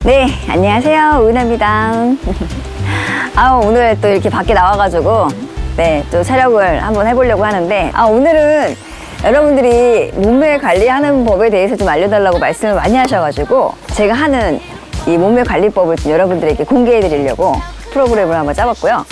네, 안녕하세요. 은하입니다. 오늘 또 이렇게 밖에 나와가지고 또 촬영을 한번 해보려고 하는데 오늘은 여러분들이 몸매 관리하는 법에 대해서 좀 알려달라고 말씀을 많이 하셔가지고 제가 하는 이 몸매 관리법을 좀 여러분들에게 공개해 드리려고 프로그램을 한번 짜봤고요.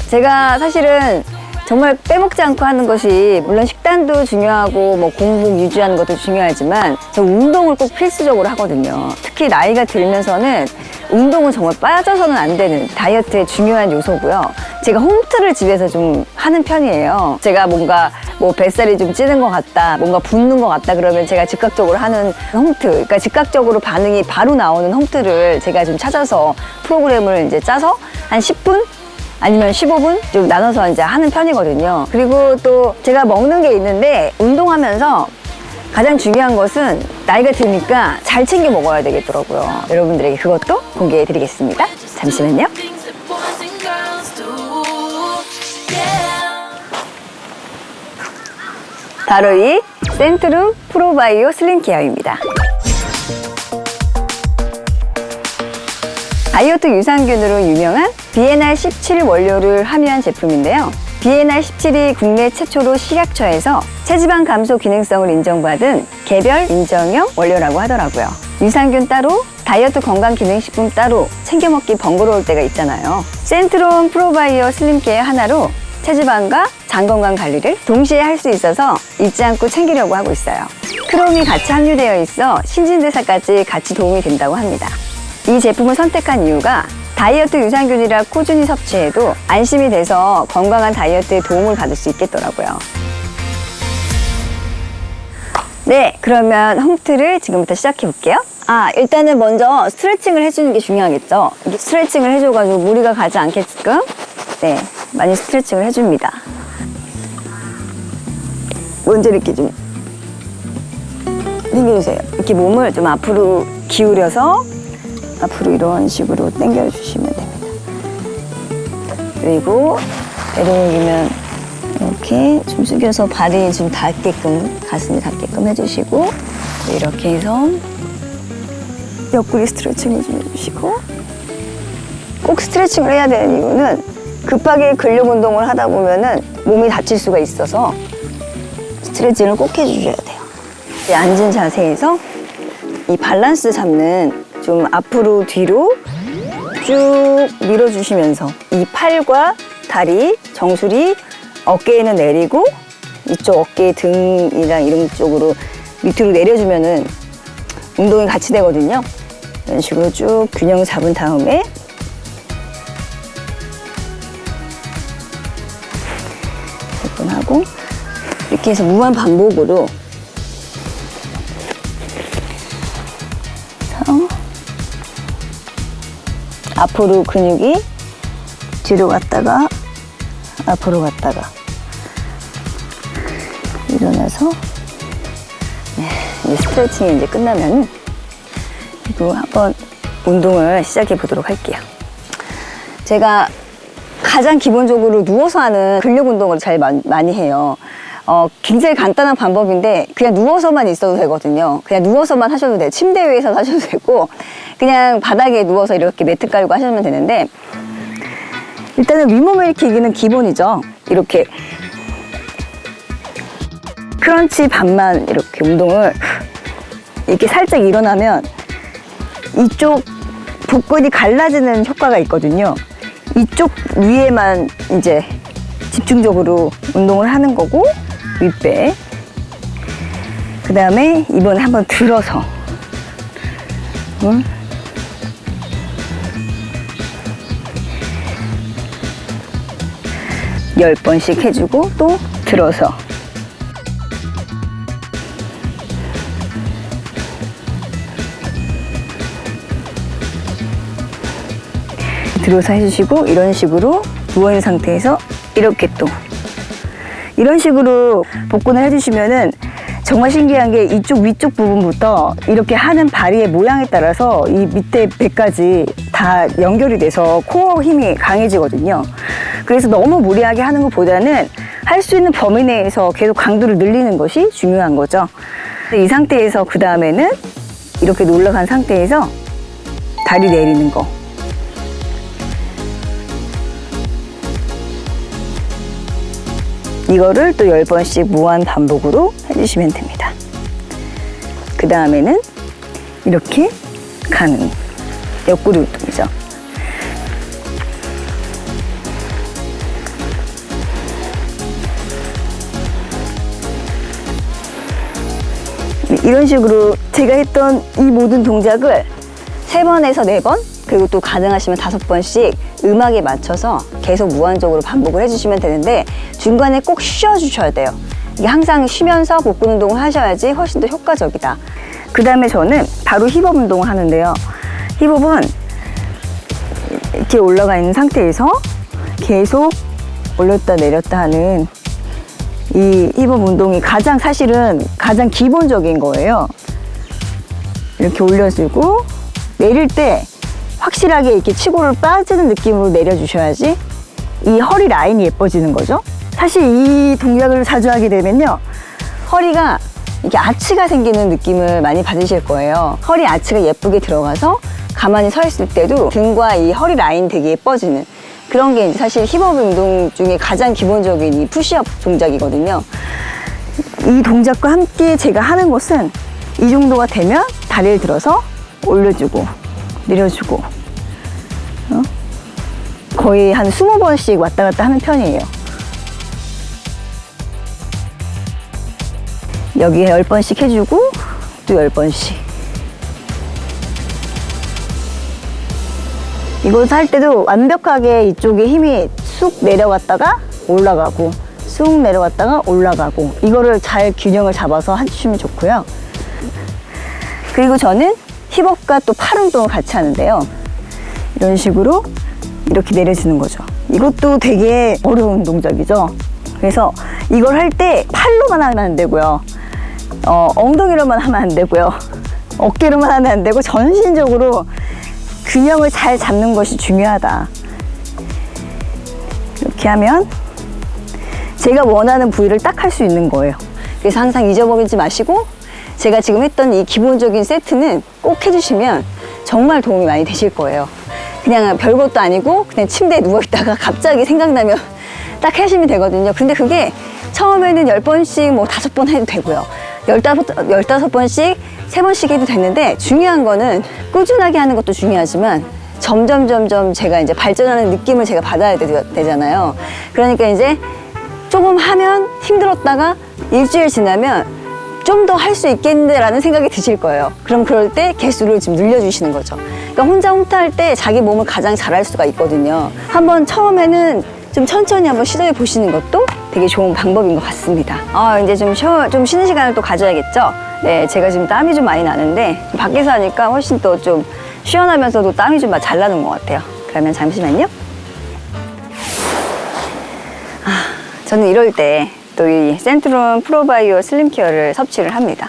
제가 사실은 정말 빼먹지 않고 하는 것이 물론 식단도 중요하고 뭐 공복 유지하는 것도 중요하지만 저 운동을 꼭 필수적으로 하거든요. 특히 나이가 들면서는 운동은 정말 빠져서는 안 되는 다이어트의 중요한 요소고요. 제가 홈트를 집에서 좀 하는 편이에요. 제가 뭔가 뭐 뱃살이 좀 찌는 것 같다, 뭔가 붓는 것 같다 그러면 제가 즉각적으로 하는 홈트, 그러니까 즉각적으로 반응이 바로 나오는 홈트를 제가 좀 찾아서 프로그램을 이제 짜서 한 10분? 아니면 15분 좀 나눠서 이제 하는 편이거든요. 그리고 또 제가 먹는 게 있는데 운동하면서 가장 중요한 것은 나이가 드니까 잘 챙겨 먹어야 되겠더라고요. 여러분들에게 그것도 공개해 드리겠습니다. 잠시만요. 바로 이 센트룸 프로바이오 슬림케어입니다. 다이어트 유산균으로 유명한 BNR17 원료를 함유한 제품인데요. BNR17이 국내 최초로 식약처에서 체지방 감소 기능성을 인정받은 개별 인정형 원료라고 하더라고요. 유산균 따로, 다이어트 건강기능식품 따로 챙겨 먹기 번거로울 때가 있잖아요. 센트롬 프로바이오 슬림케어 하나로 체지방과 장 건강 관리를 동시에 할 수 있어서 잊지 않고 챙기려고 하고 있어요. 크롬이 같이 함유되어 있어 신진대사까지 같이 도움이 된다고 합니다. 이 제품을 선택한 이유가 다이어트 유산균이라 꾸준히 섭취해도 안심이 돼서 건강한 다이어트에 도움을 받을 수 있겠더라고요. 네, 그러면 홈트를 지금부터 시작해 볼게요. 일단은 먼저 스트레칭을 해주는 게 중요하겠죠. 이렇게 스트레칭을 해줘가지고 무리가 가지 않게끔 많이 스트레칭을 해줍니다. 먼저 이렇게 좀 당겨주세요. 이렇게 몸을 좀 앞으로 기울여서 앞으로 이런 식으로 당겨주시면 됩니다. 그리고 내려오면 이렇게 좀 숙여서 발이 좀 닿게끔, 가슴이 닿게끔 해주시고 이렇게 해서 옆구리 스트레칭을 좀 해주시고 꼭 스트레칭을 해야 되는 이유는 급하게 근력 운동을 하다 보면은 몸이 다칠 수가 있어서 스트레칭을 꼭 해주셔야 돼요. 앉은 자세에서 이 밸런스 잡는 좀 앞으로 뒤로 쭉 밀어주시면서 이 팔과 다리, 정수리 어깨에는 내리고 이쪽 어깨 등이랑 이런 쪽으로 밑으로 내려주면은 운동이 같이 되거든요. 이런 식으로 쭉 균형 잡은 다음에 몇 번 하고 이렇게 해서 무한 반복으로 앞으로 근육이 뒤로 갔다가 앞으로 갔다가 일어나서 이제 스트레칭이 이제 끝나면 그리고 한번 운동을 시작해 보도록 할게요. 제가 가장 기본적으로 누워서 하는 근력 운동을 잘 많이 해요. 굉장히 간단한 방법인데 그냥 누워서만 있어도 되거든요. 그냥 누워서만 하셔도 돼요. 침대 위에서 하셔도 되고 그냥 바닥에 누워서 이렇게 매트 깔고 하시면 되는데 일단은 윗몸 일으키기는 기본이죠. 이렇게 크런치 반만 이렇게 운동을 이렇게 살짝 일어나면 이쪽 복근이 갈라지는 효과가 있거든요. 이쪽 위에만 이제 집중적으로 운동을 하는 거고 윗배 그 다음에 이번에 한번 들어서 10번씩 해주고 또 들어서 들어서 해주시고 이런 식으로 누워있는 상태에서 이렇게 또 이런 식으로 복근을 해주시면은 정말 신기한 게 이쪽 위쪽 부분부터 이렇게 하는 다리의 모양에 따라서 이 밑에 배까지 다 연결이 돼서 코어 힘이 강해지거든요. 그래서 너무 무리하게 하는 것보다는 할 수 있는 범위 내에서 계속 강도를 늘리는 것이 중요한 거죠. 이 상태에서 그 다음에는 이렇게 올라간 상태에서 다리 내리는 거. 이거를 또 10번씩 무한 반복으로 해주시면 됩니다. 그 다음에는 이렇게 가는 옆구리 운동이죠. 이런 식으로 제가 했던 이 모든 동작을 3번에서 4번, 그리고 또 가능하시면 5번씩 음악에 맞춰서 계속 무한적으로 반복을 해주시면 되는데 중간에 꼭 쉬어주셔야 돼요. 이게 항상 쉬면서 복근 운동을 하셔야지 훨씬 더 효과적이다. 그 다음에 저는 바로 힙업 운동을 하는데요. 힙업은 이렇게 올라가 있는 상태에서 계속 올렸다 내렸다 하는 이 힙업 운동이 사실은 가장 기본적인 거예요. 이렇게 올려주고 내릴 때 확실하게 이렇게 치고를 빠지는 느낌으로 내려주셔야지 이 허리 라인이 예뻐지는 거죠. 사실 이 동작을 자주 하게 되면요, 허리가 이렇게 아치가 생기는 느낌을 많이 받으실 거예요. 허리 아치가 예쁘게 들어가서 가만히 서 있을 때도 등과 이 허리 라인 되게 예뻐지는 그런 게 사실 힙업 운동 중에 가장 기본적인 이 푸시업 동작이거든요. 이 동작과 함께 제가 하는 것은 이 정도가 되면 다리를 들어서 올려주고 내려주고 거의 한 20번씩 왔다 갔다 하는 편이에요. 여기에 10번씩 해주고 또 10번씩. 이거 할 때도 완벽하게 이쪽에 힘이 쑥 내려갔다가 올라가고 쑥 내려갔다가 올라가고 이거를 잘 균형을 잡아서 해주시면 좋고요. 그리고 저는 힙업과 또 팔 운동을 같이 하는데요. 이런 식으로 이렇게 내려주는 거죠. 이것도 되게 어려운 동작이죠. 그래서 이걸 할 때 팔로만 하면 안 되고요. 엉덩이로만 하면 안 되고요. 어깨로만 하면 안 되고 전신적으로 균형을 잘 잡는 것이 중요하다. 이렇게 하면 제가 원하는 부위를 딱 할 수 있는 거예요. 그래서 항상 잊어버리지 마시고 제가 지금 했던 이 기본적인 세트는 꼭 해주시면 정말 도움이 많이 되실 거예요. 그냥 별것도 아니고 그냥 침대에 누워있다가 갑자기 생각나면 딱 하시면 되거든요. 근데 그게 처음에는 10번씩 뭐 5번 해도 되고요. 15번씩 3번씩 해도 되는데 중요한 거는 꾸준하게 하는 것도 중요하지만 점점 제가 이제 발전하는 느낌을 제가 받아야 되잖아요. 그러니까 이제 조금 하면 힘들었다가 일주일 지나면 좀 더 할 수 있겠는데라는 생각이 드실 거예요. 그럼 그럴 때 개수를 좀 늘려주시는 거죠. 그러니까 혼자 홈트할 때 자기 몸을 가장 잘할 수가 있거든요. 한번 처음에는 좀 천천히 한번 시도해 보시는 것도 되게 좋은 방법인 것 같습니다. 이제 좀 쉬는 시간을 또 가져야겠죠? 네, 제가 지금 땀이 좀 많이 나는데 밖에서 하니까 훨씬 또 좀 시원하면서도 땀이 좀 잘 나는 것 같아요. 그러면 잠시만요. 저는 이럴 때 또 이 센트론 프로바이오 슬림케어를 섭취를 합니다.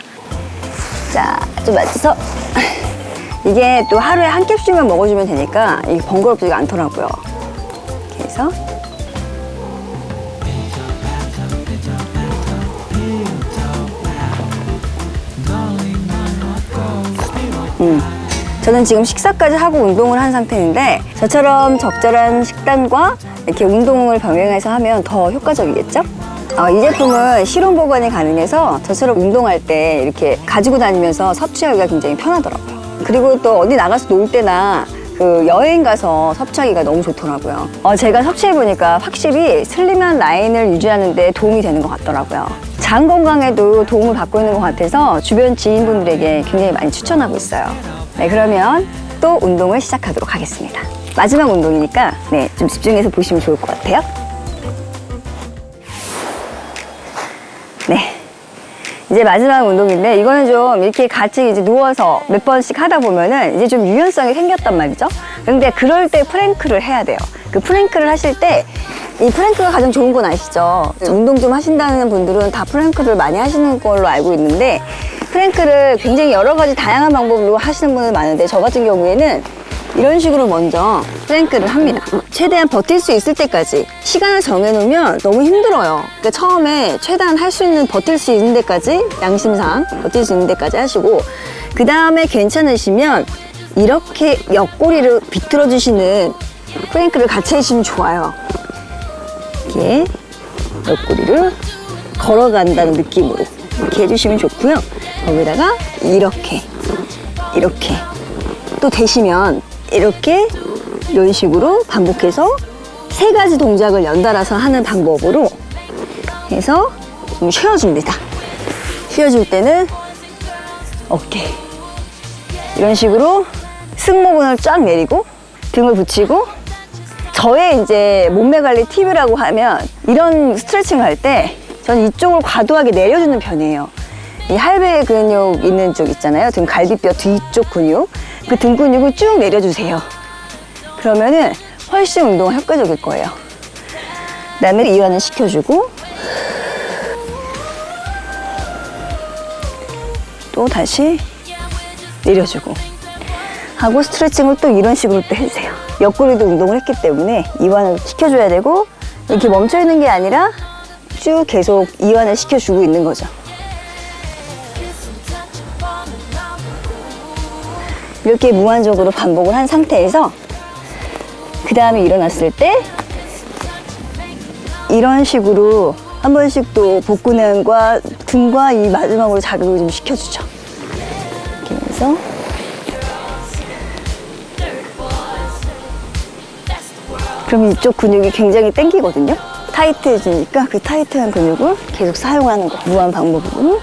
자, 좀 맞춰서 이게 또 하루에 한 캡슐만 먹어주면 되니까 이게 번거롭지가 않더라고요. 이렇게 해서 저는 지금 식사까지 하고 운동을 한 상태인데 저처럼 적절한 식단과 이렇게 운동을 병행해서 하면 더 효과적이겠죠? 이 제품은 실온 보관이 가능해서 저처럼 운동할 때 이렇게 가지고 다니면서 섭취하기가 굉장히 편하더라고요. 그리고 또 어디 나가서 놀 때나 그 여행 가서 섭취하기가 너무 좋더라고요. 제가 섭취해보니까 확실히 슬림한 라인을 유지하는 데 도움이 되는 것 같더라고요. 장 건강에도 도움을 받고 있는 것 같아서 주변 지인분들에게 굉장히 많이 추천하고 있어요. 네, 그러면 또 운동을 시작하도록 하겠습니다. 마지막 운동이니까 네, 좀 집중해서 보시면 좋을 것 같아요. 네, 이제 마지막 운동인데 이거는 좀 이렇게 같이 이제 누워서 몇 번씩 하다 보면은 이제 좀 유연성이 생겼단 말이죠. 근데 그럴 때 프랭크를 해야 돼요. 그 프랭크를 하실 때 이 프랭크가 가장 좋은 건 아시죠? 운동 좀 하신다는 분들은 다 프랭크를 많이 하시는 걸로 알고 있는데 프랭크를 굉장히 여러 가지 다양한 방법으로 하시는 분들 많은데 저 같은 경우에는 이런 식으로 먼저 프랭크를 합니다. 최대한 버틸 수 있을 때까지 시간을 정해놓으면 너무 힘들어요. 그러니까 처음에 최대한 할 수 있는 버틸 수 있는 데까지 양심상 버틸 수 있는 데까지 하시고 그 다음에 괜찮으시면 이렇게 옆구리를 비틀어 주시는 프랭크를 같이 해주시면 좋아요. 이렇게 옆구리를 걸어간다는 느낌으로 이렇게 해주시면 좋고요. 거기다가 이렇게 또 되시면 이렇게 이런 식으로 반복해서 3가지 동작을 연달아서 하는 방법으로 해서 좀 쉬어줍니다. 쉬어줄 때는 어깨 이런 식으로 승모근을 쫙 내리고 등을 붙이고, 저의 이제 몸매 관리 팁이라고 하면 이런 스트레칭을 할 때 저는 이쪽을 과도하게 내려주는 편이에요. 이 할배 근육 있는 쪽 있잖아요. 등 갈비뼈 뒤쪽 근육, 그 등 근육을 쭉 내려주세요. 그러면은 훨씬 운동이 효과적일 거예요. 그 다음에 이완을 시켜주고 또 다시 내려주고 하고, 스트레칭을 또 이런 식으로 또 해주세요. 옆구리도 운동을 했기 때문에 이완을 시켜줘야 되고, 이렇게 멈춰있는 게 아니라 쭉 계속 이완을 시켜주고 있는 거죠. 이렇게 무한적으로 반복을 한 상태에서 그 다음에 일어났을 때 이런 식으로 한 번씩 또 복근과 등과 이 마지막으로 자극을 좀 시켜주죠. 이렇게 해서 그럼 이쪽 근육이 굉장히 땡기거든요. 타이트해지니까 그 타이트한 근육을 계속 사용하는 거, 무한 방법으로.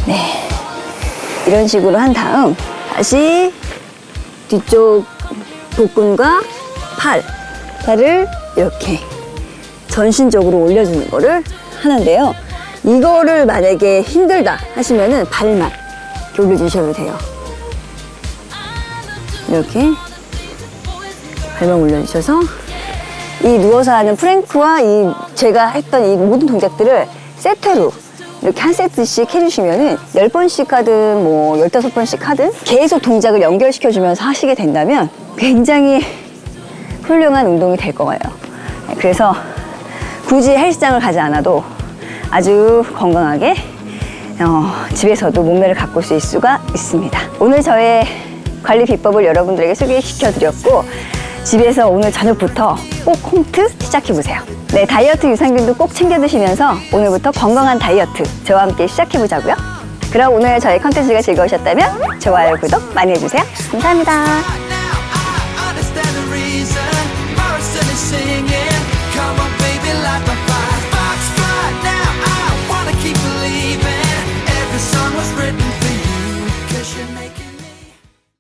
네, 이런 식으로 한 다음 다시 뒤쪽 복근과 팔을 이렇게 전신적으로 올려주는 거를 하는데요. 이거를 만약에 힘들다 하시면은 발만 이렇게 올려주셔도 돼요. 이렇게 발만 올려주셔서 이 누워서 하는 프랭크와 이 제가 했던 이 모든 동작들을 세트로 이렇게 한 세트씩 해주시면은 10번씩 하든 뭐 15번씩 하든 계속 동작을 연결시켜주면서 하시게 된다면 굉장히 훌륭한 운동이 될 거예요. 그래서 굳이 헬스장을 가지 않아도 아주 건강하게 집에서도 몸매를 가꿀 수 있을 수가 있습니다. 오늘 저의 관리 비법을 여러분들에게 소개시켜 드렸고, 집에서 오늘 저녁부터 꼭 홈트 시작해보세요. 네, 다이어트 유산균도 꼭 챙겨 드시면서 오늘부터 건강한 다이어트 저와 함께 시작해보자고요. 그럼 오늘 저의 컨텐츠가 즐거우셨다면 좋아요, 구독 많이 해주세요. 감사합니다. Come on, baby, light my fire. Sparks fly now. I wanna keep believing. Every song was written for you. 'Cause you make it.